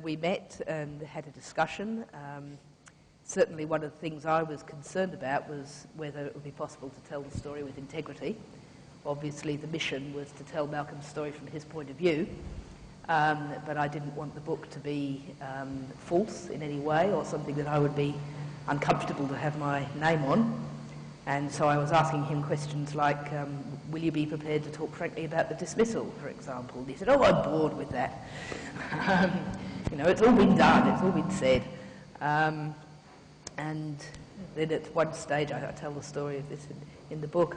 we met and had a discussion. Certainly one of the things I was concerned about was whether it would be possible to tell the story with integrity. Obviously the mission was to tell Malcolm's story from his point of view, but I didn't want the book to be false in any way or something that I would be uncomfortable to have my name on. And so I was asking him questions like, will you be prepared to talk frankly about the dismissal, for example? And he said, oh, I'm bored with that. You know, it's all been done, it's all been said. And then at one stage, I tell the story of this in the book,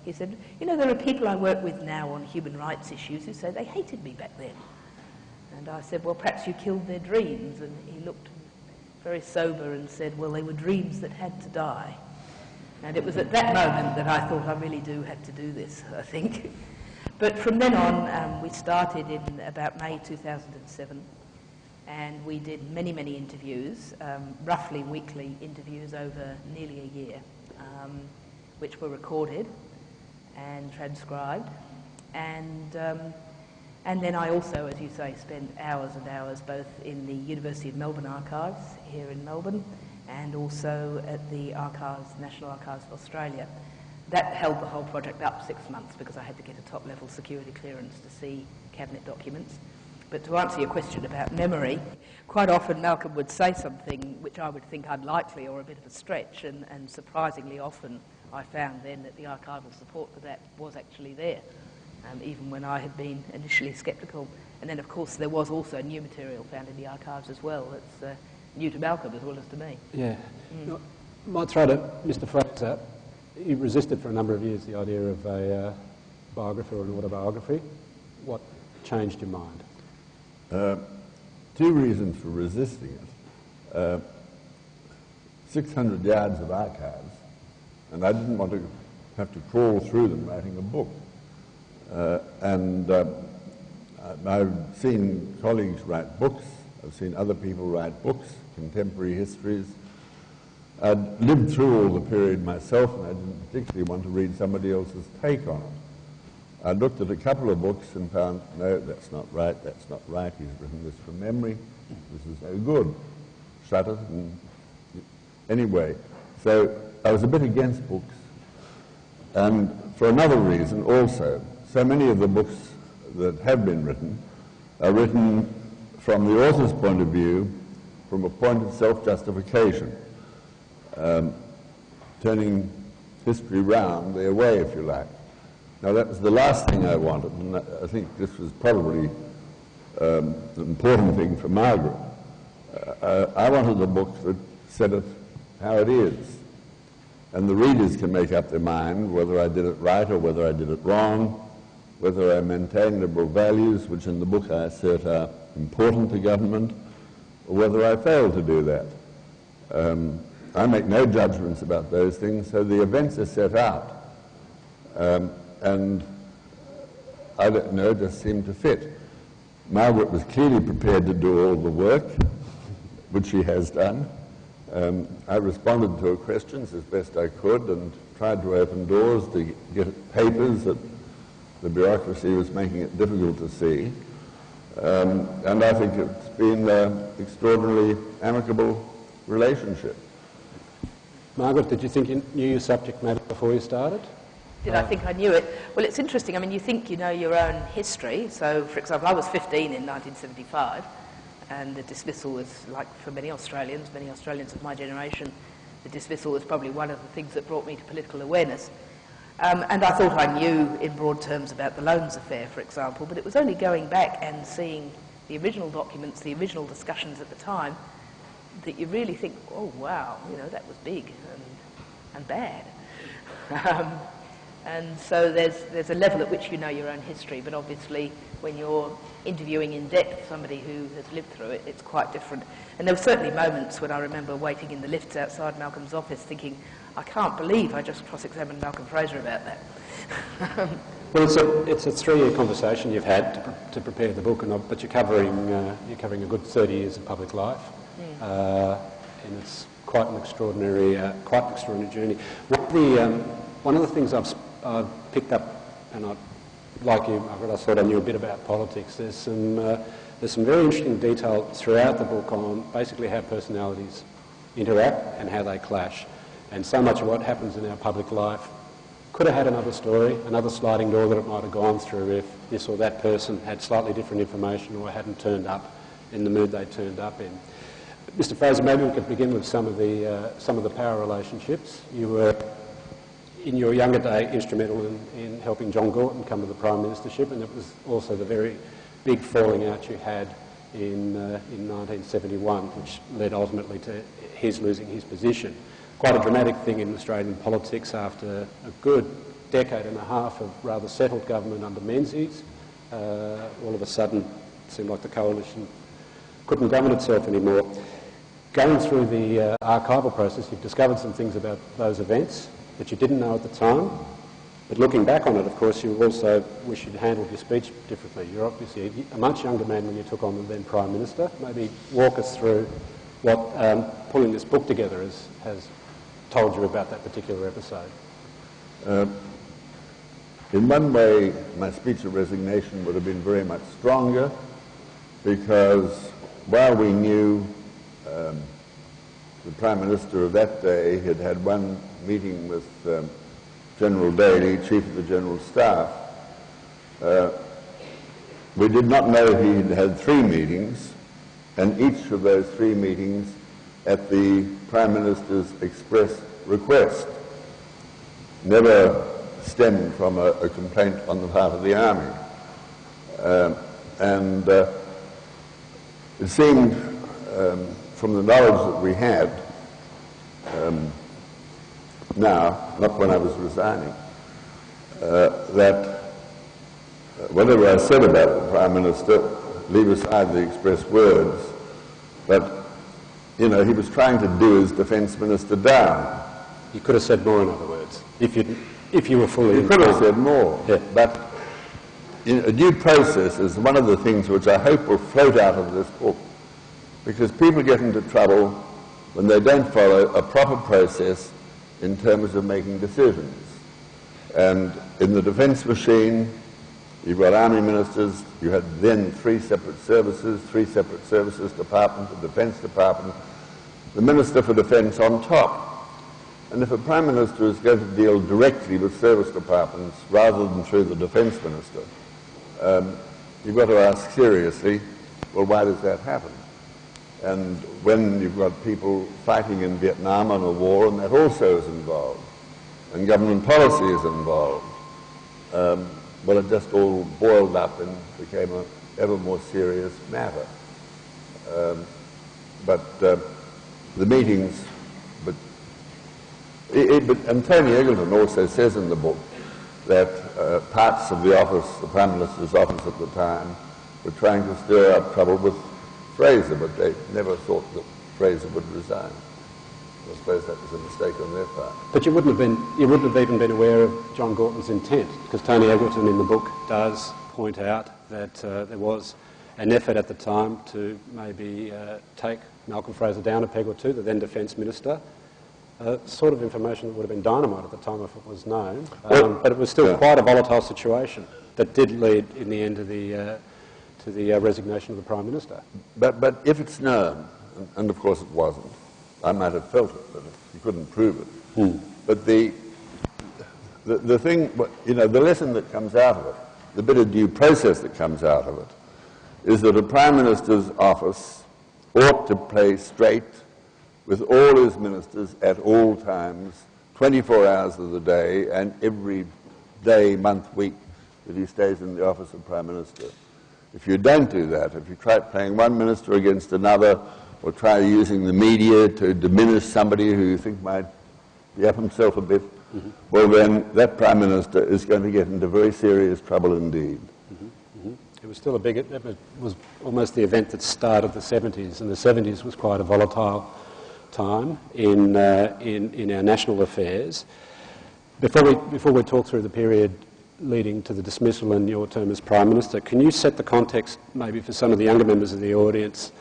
he said, you know, there are people I work with now on human rights issues who say they hated me back then. And I said, well, perhaps you killed their dreams. And he looked very sober and said, well, they were dreams that had to die. And it was at that moment that I thought I really do have to do this, I think. But from then on, we started in about May 2007, and we did many, many interviews, roughly weekly interviews over nearly a year, which were recorded and transcribed. And then I also, as you say, spent hours and hours both in the University of Melbourne archives here in Melbourne and also at the Archives, National Archives of Australia. That held the whole project up 6 months because I had to get a top-level security clearance to see cabinet documents. But to answer your question about memory, quite often Malcolm would say something which I would think unlikely or a bit of a stretch, and surprisingly often I found then that the archival support for that was actually there, even when I had been initially sceptical. And then, of course, there was also new material found in the archives as well that's new to Malcolm as well as to me. Yeah. I might throw to Mr. Fraser. He resisted for a number of years the idea of a biography or an autobiography. What changed your mind? Two reasons for resisting it. 600 yards of archives, and I didn't want to have to crawl through them writing a book. I've seen colleagues write books, I've seen other people write books, contemporary histories. I'd lived through all the period myself, and I didn't particularly want to read somebody else's take on it. I looked at a couple of books and found, no, that's not right, he's written this from memory, this is no good. Shut it, and anyway. So I was a bit against books. And for another reason also, so many of the books that have been written are written from the author's point of view, from a point of self-justification, turning history round their way, if you like. Now, that was the last thing I wanted, and I think this was probably an important thing for Margaret. I wanted a book that said it how it is, and the readers can make up their mind whether I did it right or whether I did it wrong, whether I maintain liberal values, which in the book I assert are important to government, or whether I fail to do that. I make no judgments about those things, so the events are set out. And I don't know, just seemed to fit. Margaret was clearly prepared to do all the work, which she has done. I responded to her questions as best I could and tried to open doors to get papers that the bureaucracy was making it difficult to see. And I think it's been an extraordinarily amicable relationship. Margaret, did you think you knew your subject matter before you started? Did I think I knew it? Well, it's interesting. I mean, you think you know your own history. So, for example, I was 15 in 1975, and the dismissal was, like for many Australians of my generation, the dismissal was probably one of the things that brought me to political awareness. And I thought I knew in broad terms about the Loans affair, for example, but it was only going back and seeing the original documents, the original discussions at the time, that you really think, oh, wow, you know, that was big and bad. And so there's a level at which you know your own history, but obviously when you're interviewing in depth somebody who has lived through it, it's quite different. And there were certainly moments when I remember waiting in the lifts outside Malcolm's office thinking, I can't believe I just cross-examined Malcolm Fraser about that. Well, it's a 3-year conversation you've had to prepare the book, but you're covering a good 30 years of public life, and it's quite an extraordinary journey. One of the things I've picked up, and like you, Margaret, I thought I knew a bit about politics. There's there's some very interesting detail throughout the book on basically how personalities interact and how they clash. And so much of what happens in our public life could have had another story, another sliding door that it might have gone through if this or that person had slightly different information or hadn't turned up in the mood they turned up in. Mr. Fraser, maybe we could begin with some of the power relationships. You were, in your younger day, instrumental in helping John Gorton come to the Prime Ministership, and it was also the very big falling out you had in 1971, which led ultimately to his losing his position. Quite a dramatic thing in Australian politics after a good decade and a half of rather settled government under Menzies. All of a sudden, it seemed like the coalition couldn't govern itself anymore. Going through the archival process, you've discovered some things about those events that you didn't know at the time. But looking back on it, of course, you also wish you'd handled your speech differently. You're obviously a much younger man when you took on the then Prime Minister. Maybe walk us through what pulling this book together has told you about that particular episode. In one way, my speech of resignation would have been very much stronger, because while we knew the Prime Minister of that day had had one meeting with General Daly, Chief of the General Staff, we did not know he had had 3 meetings, and each of those 3 meetings at the Prime Minister's express request, never stemmed from a complaint on the part of the Army. It seemed, from the knowledge that we had now, not when I was resigning, that whatever I said about the Prime Minister, leave aside the express words, but, you know, he was trying to do his Defence Minister down. You could have said more, in other words, if you were fully... You could have said more, yeah. But a due process is one of the things which I hope will float out of this book, because people get into trouble when they don't follow a proper process in terms of making decisions. And in the defence machine, you've got Army ministers, you had then 3 separate services department, the Defence Department, the Minister for Defence on top. And if a Prime Minister is going to deal directly with service departments rather than through the Defence Minister, you've got to ask seriously, well, why does that happen? And when you've got people fighting in Vietnam on a war, and that also is involved, and government policy is involved, well, it just all boiled up and became an ever more serious matter. The meetings, and Tony Eggleton also says in the book that parts of the office, the Prime Minister's office at the time, were trying to stir up trouble with Fraser, but they never thought that Fraser would resign. I suppose that was a mistake on their part. But you wouldn't have even been aware of John Gorton's intent, because Tony Eggleton in the book does point out that there was an effort at the time to maybe take Malcolm Fraser down a peg or two, the then Defence Minister. Sort of information that would have been dynamite at the time if it was known, but it was still quite a volatile situation that did lead in the end to the resignation of the Prime Minister. But if it's known, and of course it wasn't, I might have felt it, but you couldn't prove it. But the thing, you know, the lesson that comes out of it, the bit of due process that comes out of it, is that a Prime Minister's office ought to play straight with all his ministers at all times, 24 hours of the day, and every day, month, week that he stays in the office of Prime Minister. If you don't do that, if you try playing one minister against another, or try using the media to diminish somebody who you think might be up himself a bit, well then that Prime Minister is going to get into very serious trouble indeed. It was still it was almost the event that started the 70s, and the 70s was quite a volatile time in our national affairs. Before we talk through the period leading to the dismissal and your term as Prime Minister, can you set the context maybe for some of the younger members of the audience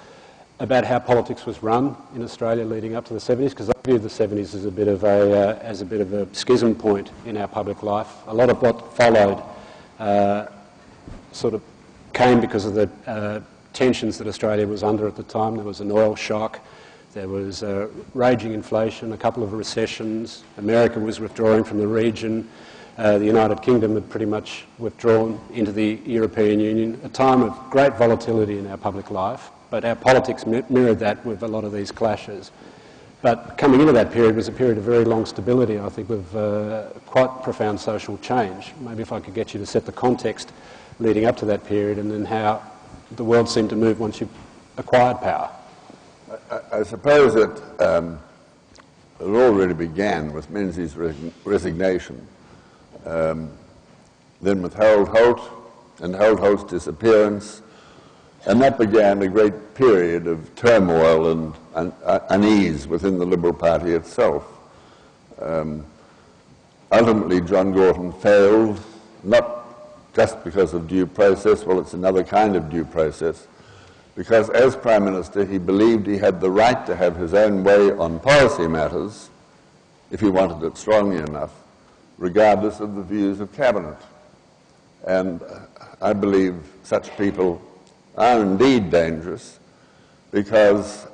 about how politics was run in Australia leading up to the 70s? Because I view the 70s as a bit of a schism point in our public life. A lot of what followed sort of came because of the tensions that Australia was under at the time. There was an oil shock, there was raging inflation, a couple of recessions, America was withdrawing from the region, the United Kingdom had pretty much withdrawn into the European Union, a time of great volatility in our public life, but our politics mirrored that with a lot of these clashes. But coming into that period was a period of very long stability, I think, with quite profound social change. Maybe if I could get you to set the context leading up to that period and then how the world seemed to move once you acquired power. I suppose that it already began with Menzies' resignation, then with Harold Holt and Harold Holt's disappearance, and that began a great period of turmoil and unease within the Liberal Party itself. Ultimately, John Gorton failed, not just because of due process, well, it's another kind of due process, because as Prime Minister he believed he had the right to have his own way on policy matters, if he wanted it strongly enough, regardless of the views of Cabinet. And I believe such people are indeed dangerous, because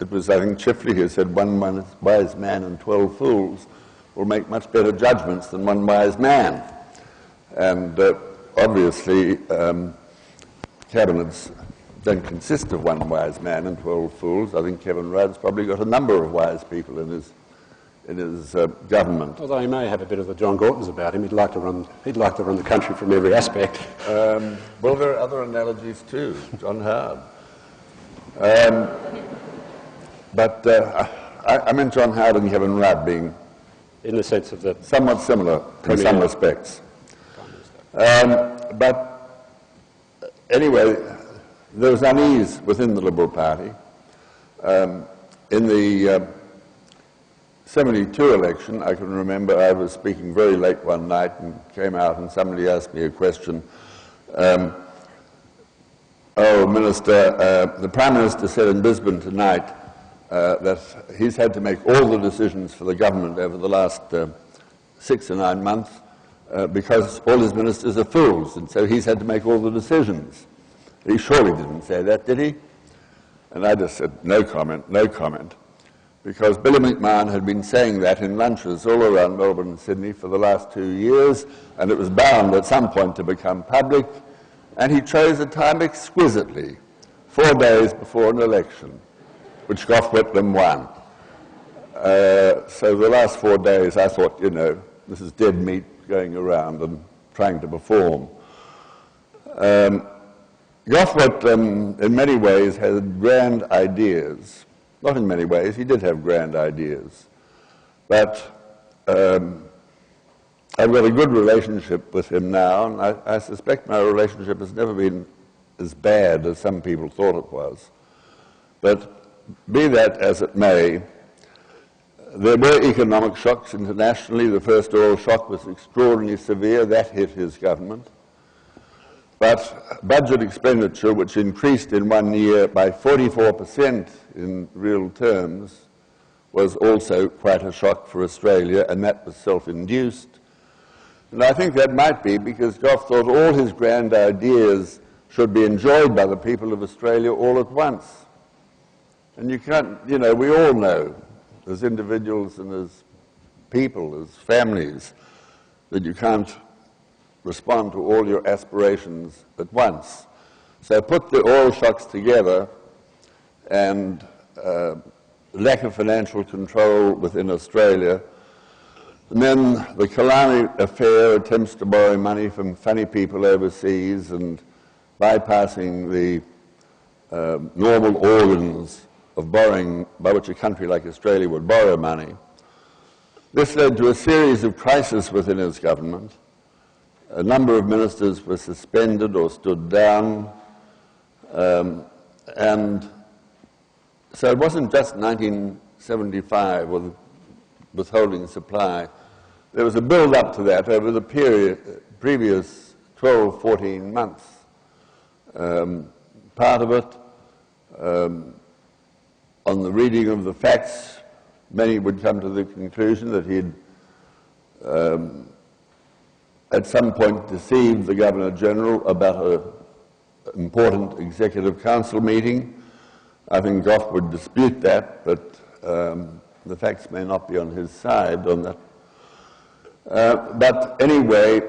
it was, I think, Chifley who said, one wise man and 12 fools will make much better judgments than one wise man. And obviously, cabinets don't consist of one wise man and 12 fools. I think Kevin Rudd's probably got a number of wise people in his government. Although he may have a bit of the John Gortons about him, he'd like to run the country from every aspect. Well, there are other analogies too, John Howard. But I meant John Howard and Kevin Rudd being, in the sense of the somewhat similar in some respects. But anyway, there was unease within the Liberal Party. In the 72 election, I can remember I was speaking very late one night and came out and somebody asked me a question. Minister, the Prime Minister said in Brisbane tonight that he's had to make all the decisions for the government over the last 6 or 9 months because all his ministers are fools, and so he's had to make all the decisions. He surely didn't say that, did he? And I just said, no comment, no comment. Because Billy McMahon had been saying that in lunches all around Melbourne and Sydney for the last 2 years, and it was bound at some point to become public, and he chose a time exquisitely, 4 days before an election, which Gough Whitlam won. So the last 4 days I thought, you know, this is dead meat going around and trying to perform. Gough Whitlam, in many ways, had grand ideas. Not in many ways, he did have grand ideas. But I've got a good relationship with him now, and I suspect my relationship has never been as bad as some people thought it was. But be that as it may, there were economic shocks internationally. The first oil shock was extraordinarily severe. That hit his government. But budget expenditure, which increased in 1 year by 44% in real terms, was also quite a shock for Australia, and that was self-induced. And I think that might be because Gough thought all his grand ideas should be enjoyed by the people of Australia all at once. And you can't, you know, we all know, as individuals and as people, as families, that you can't respond to all your aspirations at once. So put the oil shocks together and lack of financial control within Australia, and then the Kalani affair, attempts to borrow money from funny people overseas and bypassing the normal organs of borrowing by which a country like Australia would borrow money. This led to a series of crises within his government. A number of ministers were suspended or stood down, and so it wasn't just 1975 with withholding supply. There was a build-up to that over the previous 12, 14 months. Part of it, on the reading of the facts, many would come to the conclusion that he'd at some point deceived the Governor-General about important Executive Council meeting. I think Gough would dispute that, but the facts may not be on his side on that. But anyway,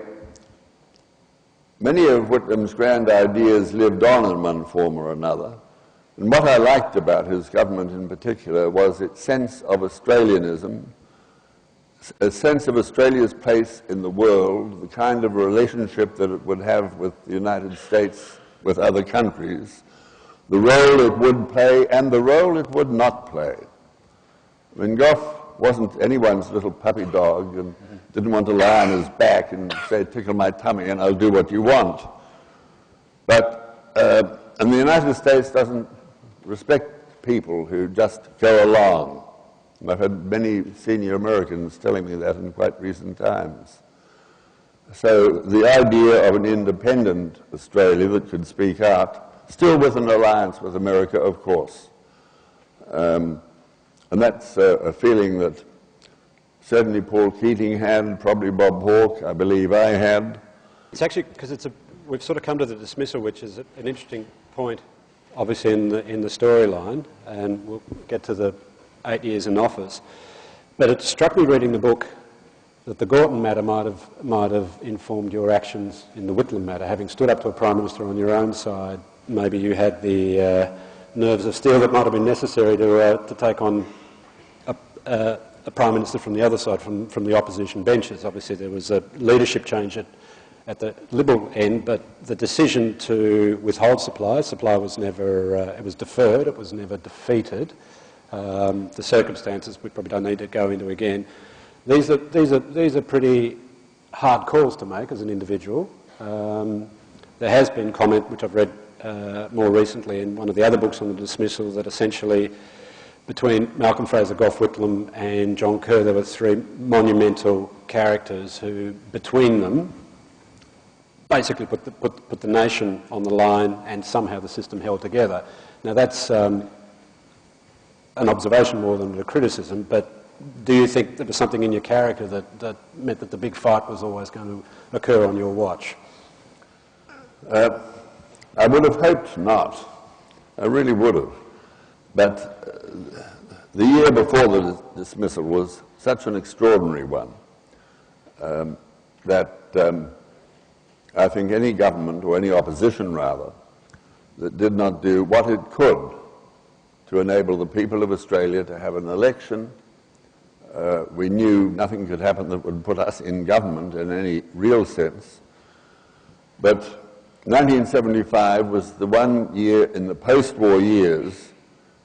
many of Whitlam's grand ideas lived on in one form or another. And what I liked about his government in particular was its sense of Australianism, a sense of Australia's place in the world, the kind of relationship that it would have with the United States, with other countries, the role it would play and the role it would not play. I mean, Gough wasn't anyone's little puppy dog and didn't want to lie on his back and say, tickle my tummy and I'll do what you want. But, and the United States doesn't respect people who just go along. And I've had many senior Americans telling me that in quite recent times. So the idea of an independent Australia that could speak out, still with an alliance with America, of course. And that's a feeling that certainly Paul Keating had, probably Bob Hawke, I believe I had. It's actually, because we've sort of come to the dismissal, which is an interesting point, obviously in the storyline, and we'll get to the 8 years in office. But it struck me reading the book that the Gorton matter might have informed your actions in the Whitlam matter. Having stood up to a Prime Minister on your own side, maybe you had the nerves of steel that might have been necessary to take on a Prime Minister from the other side, from the opposition benches. Obviously there was a leadership change at the Liberal end, but the decision to withhold supply was never, it was deferred, it was never defeated. The circumstances we probably don't need to go into again. These are pretty hard calls to make as an individual. There has been comment, which I've read more recently in one of the other books on the dismissal, that essentially between Malcolm Fraser, Gough Whitlam and John Kerr, there were three monumental characters who, between them, basically put the nation on the line, and somehow the system held together. Now that's an observation more than a criticism, but do you think there was something in your character that meant that the big fight was always going to occur on your watch? I would have hoped not. I really would have. But the year before the dismissal was such an extraordinary one that I think any government, or any opposition rather, that did not do what it could to enable the people of Australia to have an election. We knew nothing could happen that would put us in government in any real sense. But 1975 was the one year in the post-war years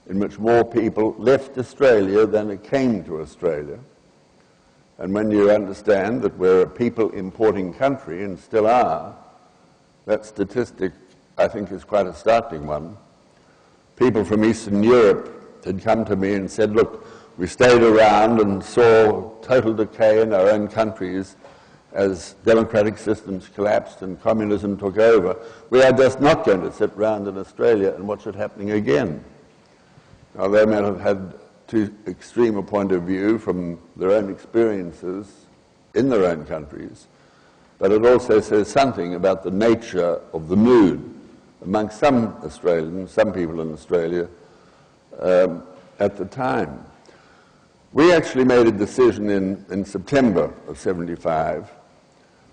in which more people left Australia than it came to Australia. And when you understand that we're a people importing country, and still are, that statistic, I think, is quite a startling one. People from Eastern Europe had come to me and said, look, we stayed around and saw total decay in our own countries as democratic systems collapsed and communism took over. We are just not going to sit around in Australia and watch it happening again. Now, they may have had too extreme a point of view from their own experiences in their own countries, but it also says something about the nature of the mood amongst some Australians, some people in Australia, at the time. We actually made a decision in September of '75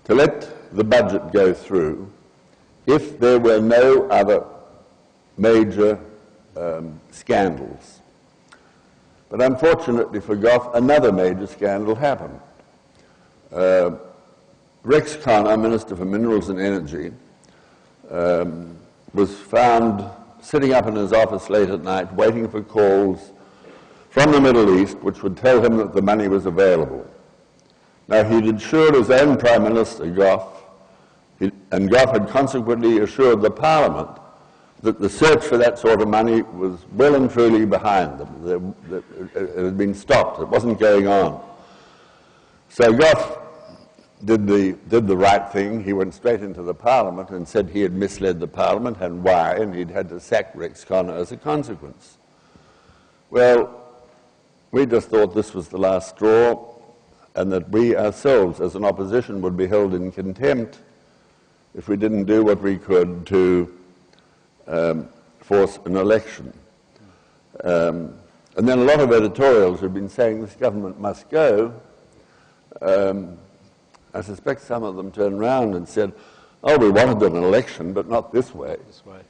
to let the budget go through if there were no other major scandals. But unfortunately for Gough, another major scandal happened. Rex Connor, Minister for Minerals and Energy, was found sitting up in his office late at night waiting for calls from the Middle East which would tell him that the money was available. Now, he'd assured his own Prime Minister, Gough, and Gough had consequently assured the Parliament that the search for that sort of money was well and truly behind them, that it had been stopped, it wasn't going on. So Gough did the right thing. He went straight into the Parliament and said he had misled the Parliament and why, and he'd had to sack Rex Connor as a consequence. Well, we just thought this was the last straw, and that we ourselves as an opposition would be held in contempt if we didn't do what we could to force an election. And then a lot of editorials have been saying this government must go. I suspect some of them turned around and said, oh, we wanted an election, but not this way. This way.